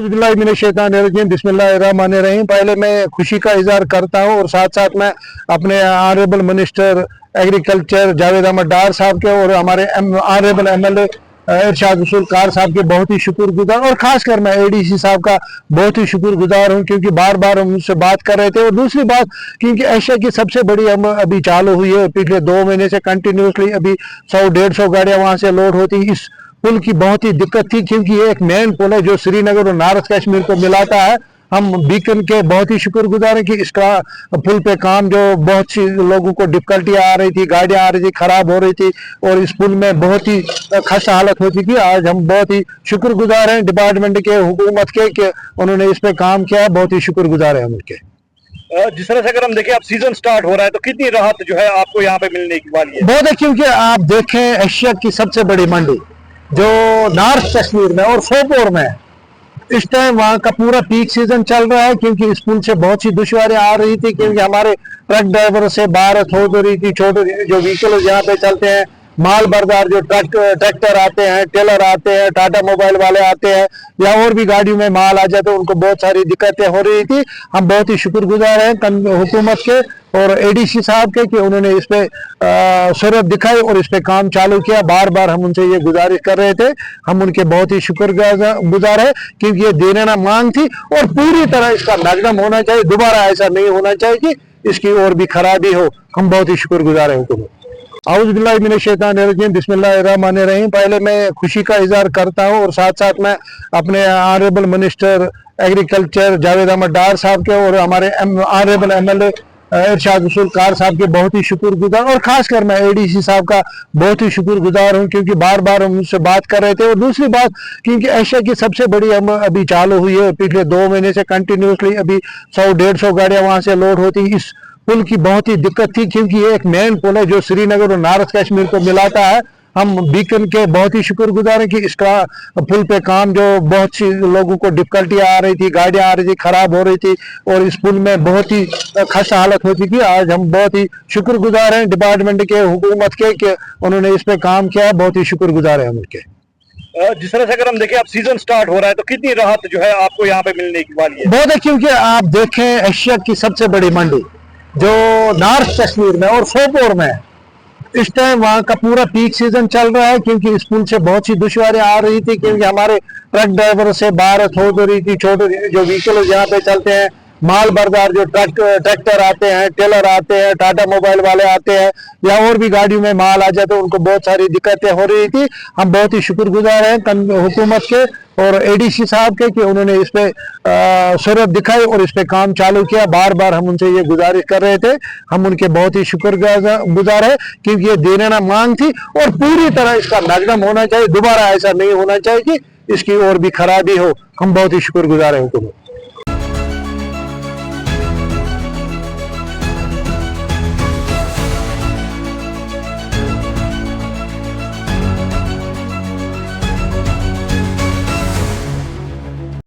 औज़ुबिल्लाहिमिनश्शैतानिर्रजीम बिस्मिल्लाहिर्रहमानिर्रहीम। पहले मैं खुशी का इजहार करता हूँ और साथ साथ मैं अपने honourable minister agriculture Javed Ahmad Dar साहब के और हमारे ऑनरेबल एमएलए इरशाद रसूल कार साहब के बहुत ही शुक्रगुजार, और खासकर मैं एडीसी साहब का बहुत ही शुक्रगुजार हूँ क्योंकि बार बार हम उनसे बात कर रहे थे। और दूसरी बात, क्योंकि एशिया की सबसे बड़ी हम अभी चालू हुई है, पिछले 2 महीने से कंटिन्यूसली अभी 100-150 गाड़ियाँ वहाँ से लोड होती। इस पुल की बहुत ही दिक्कत थी क्योंकि ये एक मेन पुल है जो श्रीनगर और नॉर्थ कश्मीर को मिलाता है। हम बीकन के बहुत ही शुक्रगुजार हैं कि इसका पुल पे काम जो बहुत सी लोगों को डिफिकल्टियाँ आ रही थी, गाड़ियाँ आ रही थी, खराब हो रही थी और इस पुल में बहुत ही खस्ता हालत होती थी। आज हम बहुत ही शुक्रगुजार हैं डिपार्टमेंट के, हुकूमत के, कि उन्होंने इस पे काम किया है। बहुत ही शुक्रगुजार है हम उनके। जिस तरह से अगर हम देखें, अब सीजन स्टार्ट हो रहा है तो कितनी राहत जो है आपको यहाँ पे मिलने की वाली है? बहुत है, क्योंकि आप देखें एशिया की सबसे बड़ी मंडी जो नॉर्थ कश्मीर में और सोपोर में, इस टाइम वहाँ का पूरा पीक सीजन चल रहा है क्योंकि इस पुल से बहुत सी दुश्वारियां आ रही थी क्योंकि हमारे ट्रक ड्राइवर से भारत हो रही थी, छोटे जो व्हीकल यहाँ पे चलते हैं, माल बरदार जो ट्रैक्टर आते हैं, टेलर आते हैं, टाटा मोबाइल वाले आते हैं या और भी गाड़ियों में माल आ जाते हैं, उनको बहुत सारी दिक्कतें हो रही थी। हम बहुत ही शुक्रगुजार हैं हुकूमत के और एडीसी साहब के कि उन्होंने इस पे सूरत दिखाई और इस पे काम चालू किया। बार बार हम उनसे ये गुजारिश कर रहे थे, हम उनके बहुत ही शुक्रगुजार है क्योंकि ये देना मांग थी और पूरी तरह इसका नकदम होना चाहिए। दोबारा ऐसा नहीं होना चाहिए कि इसकी और भी खराबी हो। हम बहुत ही शुक्रगुजार हैं हुकूमत। औज़ुबिल्लाहिमिनश्शैतानिर्रजीम बिस्मिल्लाहिर्रहमानिर्रहीम। पहले मैं खुशी का इजहार करता हूँ और साथ साथ मैं अपने honourable minister agriculture Javed Ahmad Dar साहब के और हमारे ऑनरेबल एमएलए इरशाद रसूल कार साहब के बहुत ही शुक्रगुजार, और खासकर मैं एडीसी साहब का बहुत ही शुक्रगुजार हूँ क्योंकि बार बार हम उनसे बात कर रहे थे। और दूसरी बात, क्योंकि एशिया की सबसे बड़ी हम अभी चालू हुई है, पिछले 2 महीने से कंटिन्यूसली अभी 100-150 गाड़ियाँ वहाँ से लोड होती। इस पुल की बहुत ही दिक्कत थी क्योंकि ये एक मेन पुल है जो श्रीनगर और नॉर्थ कश्मीर को मिलाता है। हम बीकन के बहुत ही शुक्रगुजार हैं कि इसका पुल पे काम जो बहुत सी लोगों को डिफिकल्टियाँ आ रही थी, गाड़ियाँ आ रही थी, खराब हो रही थी और इस पुल में बहुत ही खस्ता हालत होती थी। आज हम बहुत ही शुक्रगुजार हैं डिपार्टमेंट के, हुकूमत के, कि उन्होंने इस पे काम किया है। बहुत ही शुक्रगुजार है हम उनके। जिस तरह से अगर हम देखें, अब सीजन स्टार्ट हो रहा है तो कितनी राहत जो है आपको यहाँ पे मिलने की वाली है? बहुत है, क्योंकि आप देखें एशिया की सबसे बड़ी मंडी जो नॉर्थ कश्मीर में और सोपोर में, इस टाइम वहाँ का पूरा पीक सीजन चल रहा है क्योंकि इस पुल से बहुत सी दुश्वारियां आ रही थी क्योंकि हमारे ट्रक ड्राइवर से भारत हो रही थी, छोटे जो व्हीकल यहाँ पे चलते हैं, माल बरदार जो ट्रैक्टर आते हैं, टेलर आते हैं, टाटा मोबाइल वाले आते हैं या और भी गाड़ियों में माल आ जाते हैं, उनको बहुत सारी दिक्कतें हो रही थी। हम बहुत ही शुक्रगुजार हैं हुकूमत के और एडीसी साहब के कि उन्होंने इस पे सूरत दिखाई और इस पे काम चालू किया। बार बार हम उनसे ये गुजारिश कर रहे थे, हम उनके बहुत ही शुक्रगुजार है क्योंकि ये देना मांग थी और पूरी तरह इसका नकदम होना चाहिए। दोबारा ऐसा नहीं होना चाहिए कि इसकी और भी खराबी हो। हम बहुत ही शुक्रगुजार हैं हुकूमत।